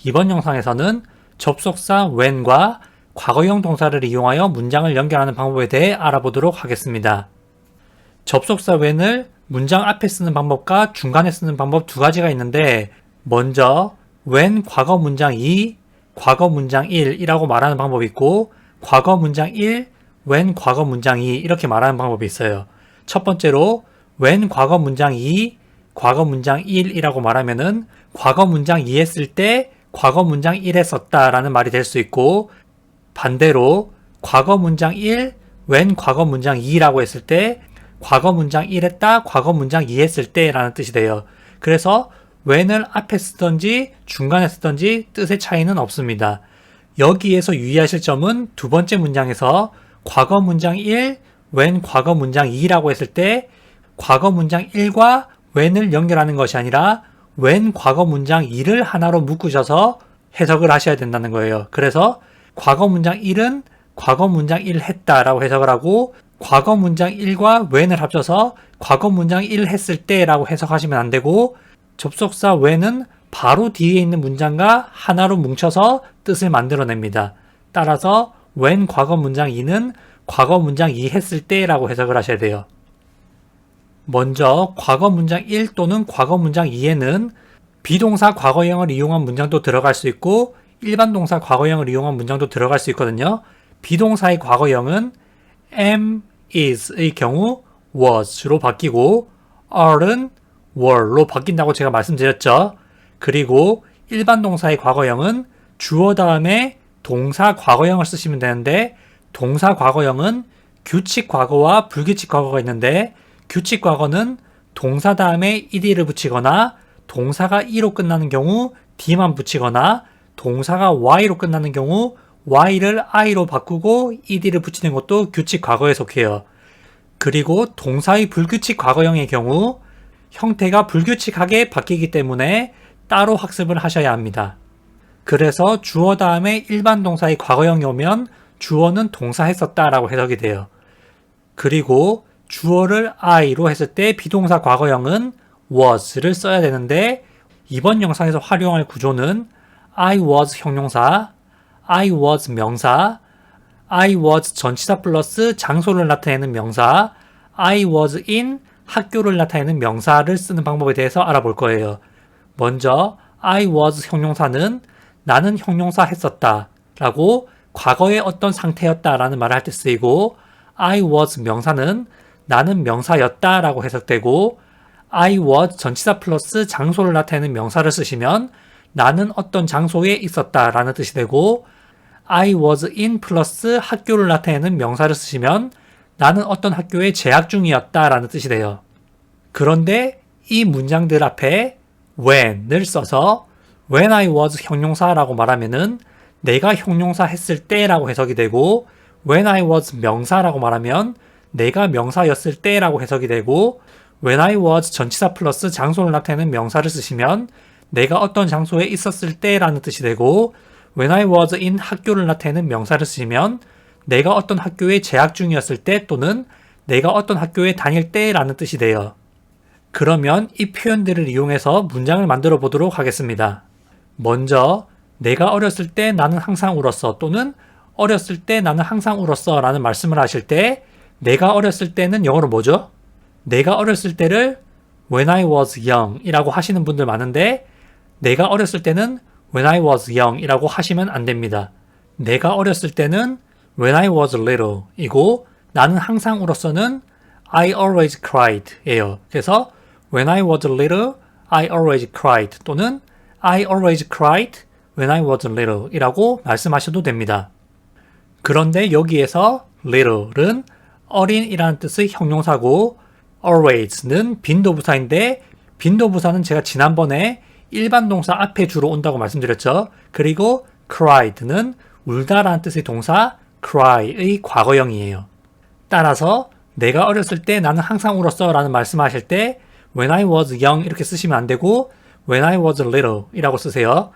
이번 영상에서는 접속사 when과 과거형 동사를 이용하여 문장을 연결하는 방법에 대해 알아보도록 하겠습니다. 접속사 when을 문장 앞에 쓰는 방법과 중간에 쓰는 방법 두 가지가 있는데, 먼저 when 과거 문장 2, 과거 문장 1이라고 말하는 방법이 있고, 과거 문장 1, when 과거 문장 2 이렇게 말하는 방법이 있어요. 첫 번째로 when 과거 문장 2, 과거 문장 1이라고 말하면은 과거 문장 2 했을 때 과거 문장 1 했었다라는 말이 될 수 있고, 반대로 과거 문장 1, when 과거 문장 2라고 했을 때 과거 문장 1 했다, 과거 문장 2 했을 때 라는 뜻이 돼요. 그래서 when을 앞에 쓰던지 중간에 쓰던지 뜻의 차이는 없습니다. 여기에서 유의하실 점은 두 번째 문장에서 과거 문장 1, when 과거 문장 2라고 했을 때 과거 문장 1과 when을 연결하는 것이 아니라 when 과거 문장 2를 하나로 묶으셔서 해석을 하셔야 된다는 거예요. 그래서 과거 문장 1은 과거 문장 1 했다라고 해석을 하고, 과거 문장 1과 when을 합쳐서 과거 문장 1 했을 때라고 해석하시면 안 되고, 접속사 when은 바로 뒤에 있는 문장과 하나로 뭉쳐서 뜻을 만들어냅니다. 따라서 when 과거 문장 2는 과거 문장 2 했을 때라고 해석을 하셔야 돼요. 먼저 과거 문장 1 또는 과거 문장 2에는 비동사 과거형을 이용한 문장도 들어갈 수 있고 일반 동사 과거형을 이용한 문장도 들어갈 수 있거든요. 비동사의 과거형은 am, is의 경우 was로 바뀌고 are은 were로 바뀐다고 제가 말씀드렸죠. 그리고 일반 동사의 과거형은 주어 다음에 동사 과거형을 쓰시면 되는데, 동사 과거형은 규칙 과거와 불규칙 과거가 있는데, 규칙 과거는 동사 다음에 ed를 붙이거나 동사가 e로 끝나는 경우 d만 붙이거나 동사가 y로 끝나는 경우 y를 i로 바꾸고 ed를 붙이는 것도 규칙 과거에 속해요. 그리고 동사의 불규칙 과거형의 경우 형태가 불규칙하게 바뀌기 때문에 따로 학습을 하셔야 합니다. 그래서 주어 다음에 일반 동사의 과거형이 오면 주어는 동사 했었다라고 해석이 돼요. 그리고 주어를 I로 했을 때 비동사 과거형은 was를 써야 되는데, 이번 영상에서 활용할 구조는 I was 형용사, I was 명사, I was 전치사 플러스 장소를 나타내는 명사, I was in 학교를 나타내는 명사를 쓰는 방법에 대해서 알아볼 거예요. 먼저 I was 형용사는 나는 형용사 했었다 라고 과거의 어떤 상태였다 라는 말을 할 때 쓰이고, I was 명사는 나는 명사였다 라고 해석되고, I was 전치사 플러스 장소를 나타내는 명사를 쓰시면 나는 어떤 장소에 있었다 라는 뜻이 되고, I was in 플러스 학교를 나타내는 명사를 쓰시면 나는 어떤 학교에 재학 중이었다 라는 뜻이 돼요. 그런데 이 문장들 앞에 when을 써서 when I was 형용사라고 말하면은 내가 형용사 했을 때라고 해석이 되고, when I was 명사라고 말하면 내가 명사였을 때라고 해석이 되고, when I was 전치사 플러스 장소를 나타내는 명사를 쓰시면 내가 어떤 장소에 있었을 때라는 뜻이 되고, when I was in 학교를 나타내는 명사를 쓰시면 내가 어떤 학교에 재학 중이었을 때 또는 내가 어떤 학교에 다닐 때라는 뜻이 돼요. 그러면 이 표현들을 이용해서 문장을 만들어 보도록 하겠습니다. 먼저 내가 어렸을 때 나는 항상 울었어 또는 어렸을 때 나는 항상 울었어 라는 말씀을 하실 때, 내가 어렸을 때는 영어로 뭐죠? 내가 어렸을 때를 when I was young 이라고 하시는 분들 많은데, 내가 어렸을 때는 when I was young 이라고 하시면 안 됩니다. 내가 어렸을 때는 when I was little 이고, 나는 항상 울었어는 I always cried 예요. 그래서 when I was little, I always cried 또는 I always cried when I was little 이라고 말씀하셔도 됩니다. 그런데 여기에서 little은 어린이라는 뜻의 형용사고, always는 빈도부사인데, 빈도부사는 제가 지난번에 일반 동사 앞에 주로 온다고 말씀드렸죠. 그리고 cried는 울다라는 뜻의 동사 cry의 과거형이에요. 따라서 내가 어렸을 때 나는 항상 울었어 라는 말씀하실 때 when I was young 이렇게 쓰시면 안 되고 when I was little 이라고 쓰세요.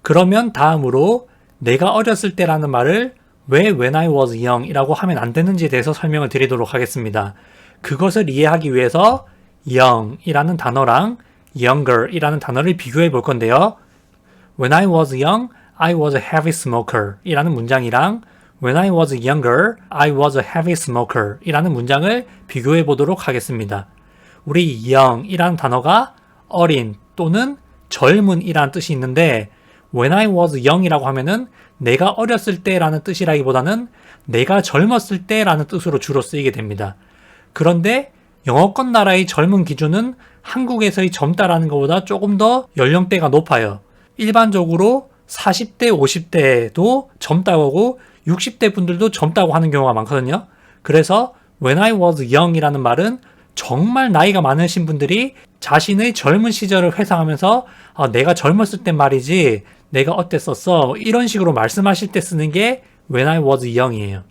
그러면 다음으로 내가 어렸을 때라는 말을 왜 when I was young 이라고 하면 안 되는지에 대해서 설명을 드리도록 하겠습니다. 그것을 이해하기 위해서 young 이라는 단어랑 younger 이라는 단어를 비교해 볼 건데요. When I was young, I was a heavy smoker 이라는 문장이랑 When I was younger, I was a heavy smoker 이라는 문장을 비교해 보도록 하겠습니다. 우리 young 이라는 단어가 어린 또는 젊은 이라는 뜻이 있는데 When I was young 이라고 하면은 내가 어렸을 때라는 뜻이라기보다는 내가 젊었을 때라는 뜻으로 주로 쓰이게 됩니다. 그런데 영어권 나라의 젊은 기준은 한국에서의 젊다라는 것보다 조금 더 연령대가 높아요. 일반적으로 40대, 50대도 젊다고 하고 60대 분들도 젊다고 하는 경우가 많거든요. 그래서 When I was young 이라는 말은 정말 나이가 많으신 분들이 자신의 젊은 시절을 회상하면서 내가 젊었을 땐 말이지 내가 어땠었어 이런 식으로 말씀하실 때 쓰는 게 When I was young이에요.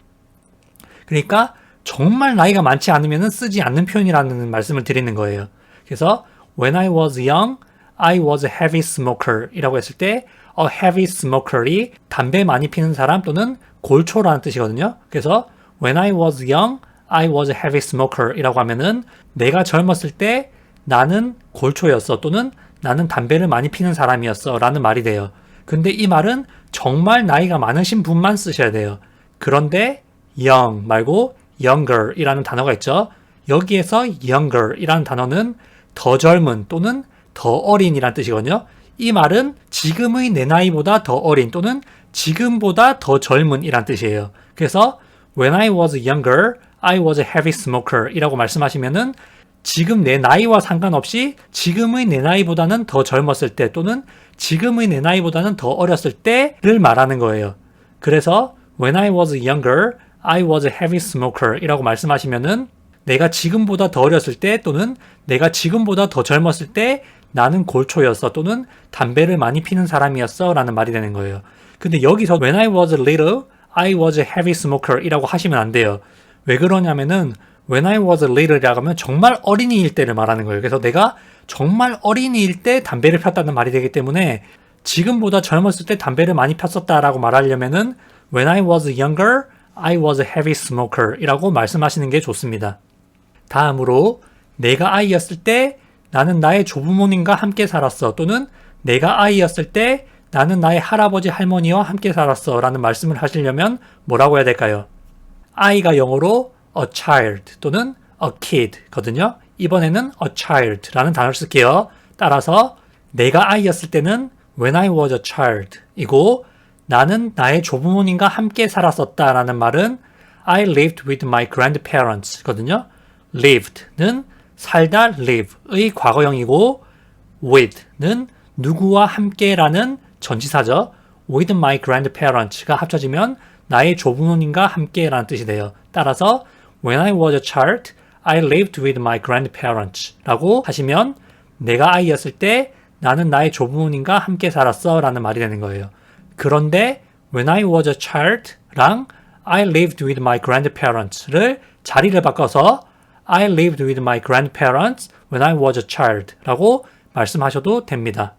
그러니까 정말 나이가 많지 않으면 쓰지 않는 표현이라는 말씀을 드리는 거예요. 그래서 When I was young, I was a heavy smoker 이라고 했을 때 a heavy smoker이 담배 많이 피는 사람 또는 골초라는 뜻이거든요. 그래서 When I was young, I was a heavy smoker 이라고 하면은 내가 젊었을 때 나는 골초였어 또는 나는 담배를 많이 피는 사람이었어 라는 말이 돼요. 근데 이 말은 정말 나이가 많으신 분만 쓰셔야 돼요. 그런데 young 말고 younger 이라는 단어가 있죠. 여기에서 younger 이라는 단어는 더 젊은 또는 더 어린 이라는 뜻이거든요. 이 말은 지금의 내 나이보다 더 어린 또는 지금보다 더 젊은 이라는 뜻이에요. 그래서 When I was younger, I was a heavy smoker 이라고 말씀하시면은 지금 내 나이와 상관없이 지금의 내 나이보다는 더 젊었을 때 또는 지금의 내 나이보다는 더 어렸을 때를 말하는 거예요. 그래서 When I was younger, I was a heavy smoker 이라고 말씀하시면은 내가 지금보다 더 어렸을 때 또는 내가 지금보다 더 젊었을 때 나는 골초였어 또는 담배를 많이 피는 사람이었어 라는 말이 되는 거예요. 근데 여기서 When I was little, I was a heavy smoker 이라고 하시면 안 돼요. 왜 그러냐면은 When I was little 이라고 하면 정말 어린이일 때를 말하는 거예요. 그래서 내가 정말 어린이일 때 담배를 폈다는 말이 되기 때문에 지금보다 젊었을 때 담배를 많이 폈었다라고 말하려면은 When I was younger, I was a heavy smoker 이라고 말씀하시는 게 좋습니다. 다음으로 내가 아이였을 때 나는 나의 조부모님과 함께 살았어 또는 내가 아이였을 때 나는 나의 할아버지 할머니와 함께 살았어 라는 말씀을 하시려면 뭐라고 해야 될까요? 아이가 영어로 a child 또는 a kid 거든요. 이번에는 a child 라는 단어를 쓸게요. 따라서 내가 아이였을 때는 when I was a child 이고 나는 나의 조부모님과 함께 살았었다 라는 말은 I lived with my grandparents 거든요. lived는 살다 live의 과거형이고 with는 누구와 함께라는 전치사죠. with my grandparents가 합쳐지면 나의 조부모님과 함께라는 뜻이 돼요. 따라서 when I was a child, I lived with my grandparents 라고 하시면 내가 아이였을 때 나는 나의 조부모님과 함께 살았어 라는 말이 되는 거예요. 그런데 when I was a child랑 I lived with my grandsparents를 자리를 바꿔서 I lived with my grandparents when I was a child 라고 말씀하셔도 됩니다.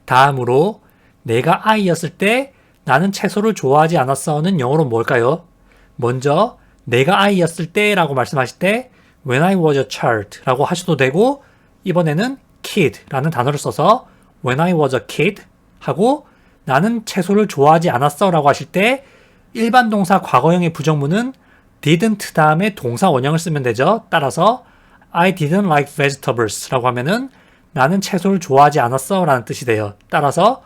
다음으로 내가 아이였을 때 나는 채소를 좋아하지 않았어는 영어로 뭘까요? 먼저 내가 아이였을 때 라고 말씀하실 때 when I was a child 라고 하셔도 되고 이번에는 kid 라는 단어를 써서 when I was a kid 하고 나는 채소를 좋아하지 않았어 라고 하실 때 일반 동사 과거형의 부정문은 didn't 다음에 동사 원형을 쓰면 되죠. 따라서 I didn't like vegetables 라고 하면은 나는 채소를 좋아하지 않았어 라는 뜻이 돼요. 따라서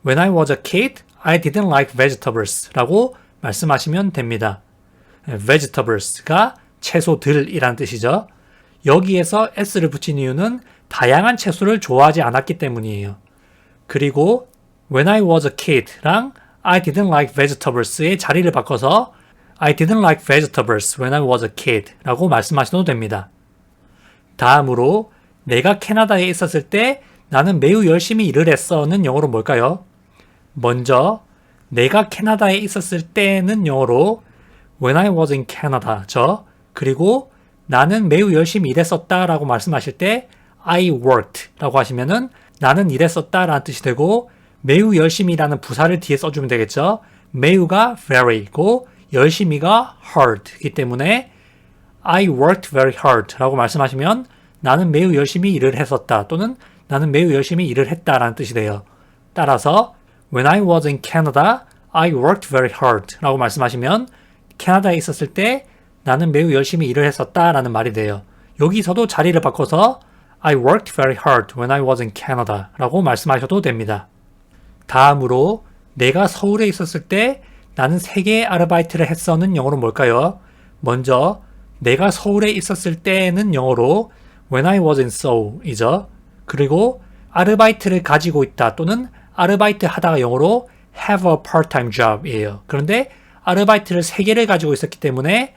when I was a kid, I didn't like vegetables 라고 말씀하시면 됩니다. vegetables가 채소들이라는 뜻이죠. 여기에서 s를 붙인 이유는 다양한 채소를 좋아하지 않았기 때문이에요. 그리고 when I was a kid랑 I didn't like vegetables의 자리를 바꿔서 I didn't like vegetables when I was a kid 라고 말씀하셔도 됩니다. 다음으로 내가 캐나다에 있었을 때 나는 매우 열심히 일을 했어는 영어로 뭘까요? 먼저 내가 캐나다에 있었을 때는 영어로 when I was in Canada죠. 그리고 나는 매우 열심히 일했었다 라고 말씀하실 때 I worked 라고 하시면은 나는 일했었다 라는 뜻이 되고 매우 열심히라는 부사를 뒤에 써주면 되겠죠. 매우가 very고 열심히가 hard이기 때문에 I worked very hard 라고 말씀하시면 나는 매우 열심히 일을 했었다 또는 나는 매우 열심히 일을 했다 라는 뜻이 돼요. 따라서 When I was in Canada, I worked very hard 라고 말씀하시면 캐나다에 있었을 때 나는 매우 열심히 일을 했었다 라는 말이 돼요. 여기서도 자리를 바꿔서 I worked very hard when I was in Canada 라고 말씀하셔도 됩니다. 다음으로 내가 서울에 있었을 때 나는 3개의 아르바이트를 했어는 영어로 뭘까요? 먼저 내가 서울에 있었을 때는 영어로 When I was in Seoul 이죠. 그리고 아르바이트를 가지고 있다 또는 아르바이트 하다가 영어로 have a part-time job 이에요. 그런데 아르바이트를 3개를 가지고 있었기 때문에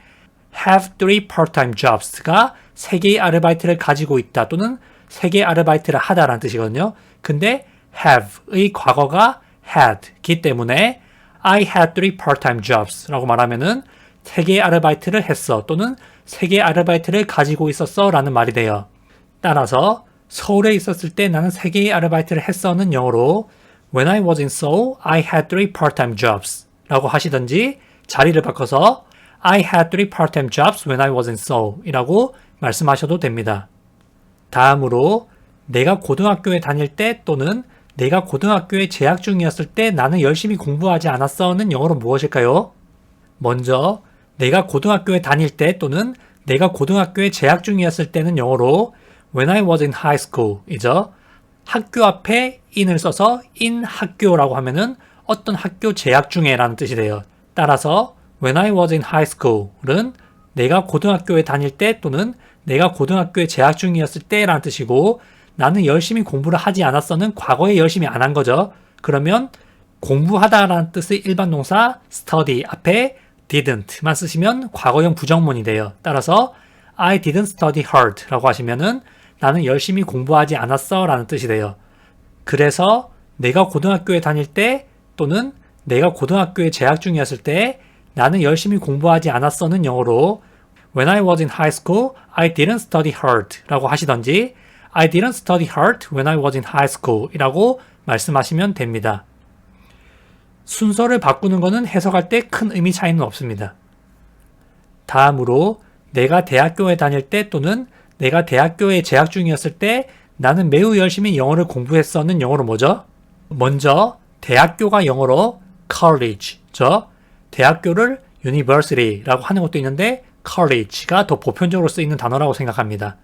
have 3 part-time jobs가 3개의 아르바이트를 가지고 있다 또는 3개의 아르바이트를 하다라는 뜻이거든요. 근데 have의 과거가 had기 때문에 I had 3 part-time jobs 라고 말하면은 3개의 아르바이트를 했어 또는 3개의 아르바이트를 가지고 있었어 라는 말이 돼요. 따라서 서울에 있었을 때 나는 3개의 아르바이트를 했어는 영어로 When I was in Seoul, I had 3 part-time jobs 라고 하시든지 자리를 바꿔서 I had 3 part-time jobs when I was in Seoul 이라고 말씀하셔도 됩니다. 다음으로 내가 고등학교에 다닐 때 또는 내가 고등학교에 재학 중이었을 때 나는 열심히 공부하지 않았어는 영어로 무엇일까요? 먼저 내가 고등학교에 다닐 때 또는 내가 고등학교에 재학 중이었을 때는 영어로 When I was in high school 이죠. 학교 앞에 in을 써서 in 학교라고 하면은 어떤 학교 재학 중에 라는 뜻이 돼요. 따라서 When I was in high school은 내가 고등학교에 다닐 때 또는 내가 고등학교에 재학 중이었을 때 라는 뜻이고 나는 열심히 공부를 하지 않았어는 과거에 열심히 안 한 거죠. 그러면 공부하다 라는 뜻의 일반 동사 study 앞에 didn't만 쓰시면 과거형 부정문이 돼요. 따라서 I didn't study hard 라고 하시면은 나는 열심히 공부하지 않았어 라는 뜻이 돼요. 그래서 내가 고등학교에 다닐 때 또는 내가 고등학교에 재학 중이었을 때 나는 열심히 공부하지 않았어는 영어로 When I was in high school, I didn't study hard 라고 하시던지 I didn't study hard when I was in high school 이라고 말씀하시면 됩니다. 순서를 바꾸는 것은 해석할 때 큰 의미 차이는 없습니다. 다음으로 내가 대학교에 다닐 때 또는 내가 대학교에 재학 중이었을 때 나는 매우 열심히 영어를 공부했어는 영어로 뭐죠? 먼저 대학교가 영어로 college죠. 대학교를 university라고 하는 것도 있는데 college가 더 보편적으로 쓰이는 단어라고 생각합니다.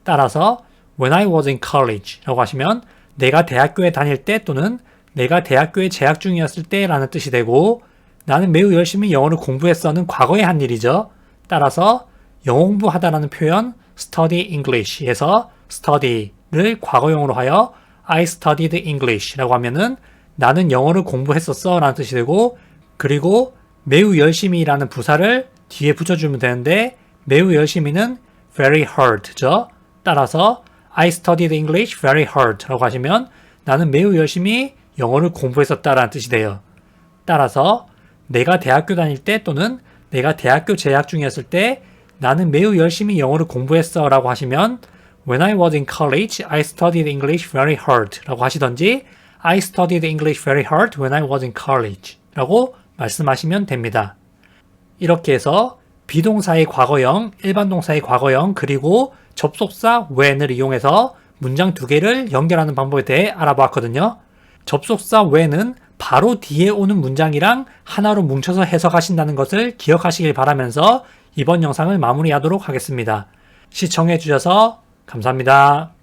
따라서 when I was in college라고 하시면 내가 대학교에 다닐 때 또는 내가 대학교에 재학 중이었을 때 라는 뜻이 되고 나는 매우 열심히 영어를 공부했어는 과거에 한 일이죠. 따라서 영어 공부하다라는 표현 study English에서 study를 과거형으로 하여 I studied English라고 하면은 나는 영어를 공부했었어 라는 뜻이 되고 그리고 매우 열심히라는 부사를 뒤에 붙여주면 되는데 매우 열심히는 very hard죠. 따라서 I studied English very hard 라고 하시면 나는 매우 열심히 영어를 공부했었다라는 뜻이 돼요. 따라서 내가 대학교 다닐 때 또는 내가 대학교 재학 중이었을 때 나는 매우 열심히 영어를 공부했어 라고 하시면 When I was in college, I studied English very hard 라고 하시던지 I studied English very hard when I was in college 라고 말씀하시면 됩니다. 이렇게 해서 비동사의 과거형, 일반 동사의 과거형, 그리고 접속사 when을 이용해서 문장 2개를 연결하는 방법에 대해 알아보았거든요. 접속사 when은 바로 뒤에 오는 문장이랑 하나로 뭉쳐서 해석하신다는 것을 기억하시길 바라면서 이번 영상을 마무리하도록 하겠습니다. 시청해 주셔서 감사합니다.